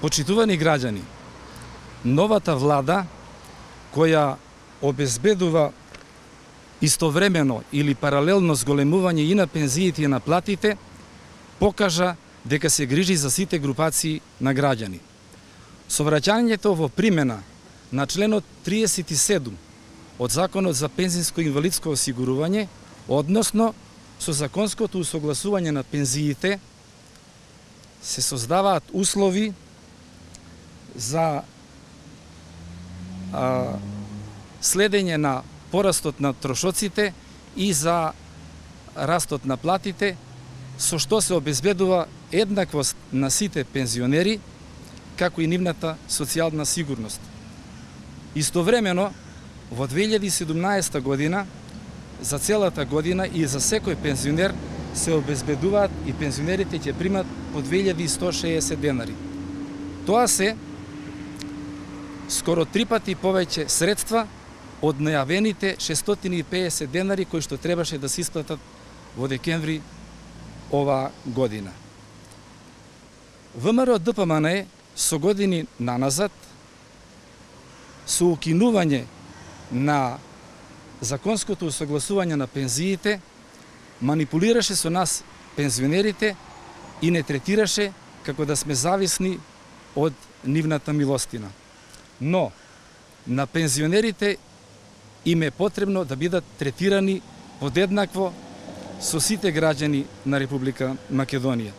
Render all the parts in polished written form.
Почитувани граѓани, новата влада која обезбедува истовремено или паралелно зголемување и на пензиите и на платите, покажа дека се грижи за сите групации на граѓани. Со враќањето во примена на членот 37 од Законот за пензиско и инвалидско осигурување, односно со законското усогласување на пензиите, се создаваат услови за следење на порастот на трошоците и за растот на платите, со што се обезбедува еднаквост на сите пензионери, како и нивната социјална сигурност. Истовремено, во 2017 година, за целата година и за секој пензионер се обезбедуваат и пензионерите ќе примат по 2160 денари. Тоа се скоро 3 пати повеќе средства од најавените 650 денари кои што требаше да се исплатат во декември ова година. ВМРО ДПМН со години наназад, со укинување на законското усогласување на пензиите, манипулираше со нас пензионерите и не третираше како да сме зависни од нивната милостина. Но на пензионерите им е потребно да бидат третирани подеднакво со сите граѓани на Република Македонија.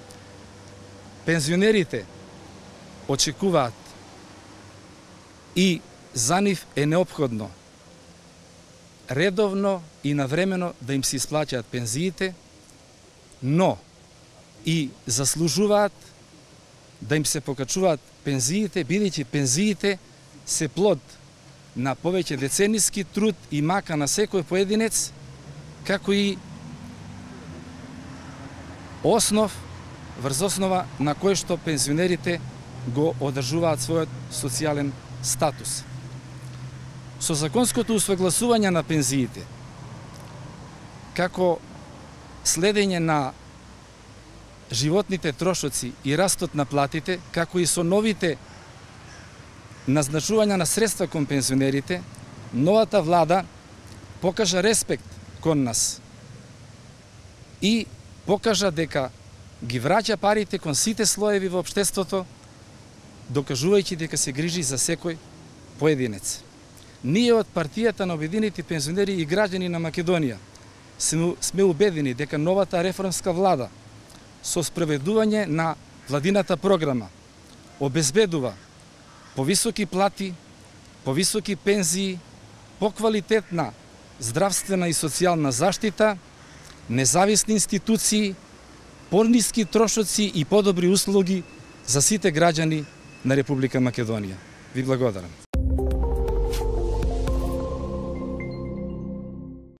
Пензионерите очекуваат и за нив е неопходно редовно и навремено да им се исплаќаат пензиите, но и заслужуваат да им се покачуваат пензиите, бидејќи пензиите се плод на повеќе децениски труд и мака на секој поединец, како и основ врз основа на кој што пензионерите го одржуваат својот социјален статус. Со законското усогласување на пензиите, како следење на животните трошоци и растот на платите, како и со новите назначувања на средства кон пензионерите, новата влада покажа респект кон нас и покажа дека ги враќа парите кон сите слоеви во општеството, докажувајќи дека се грижи за секој поединец. Ние од партијата на обединети пензионери и граѓани на Македонија сме убедени дека новата реформска влада со спроведување на владината програма обезбедува повисоки плати, повисоки пензии, поквалитетна здравствена и социјална заштита, независни институции, пониски трошоци и подобри услуги за сите граѓани на Република Македонија. Ви благодарам.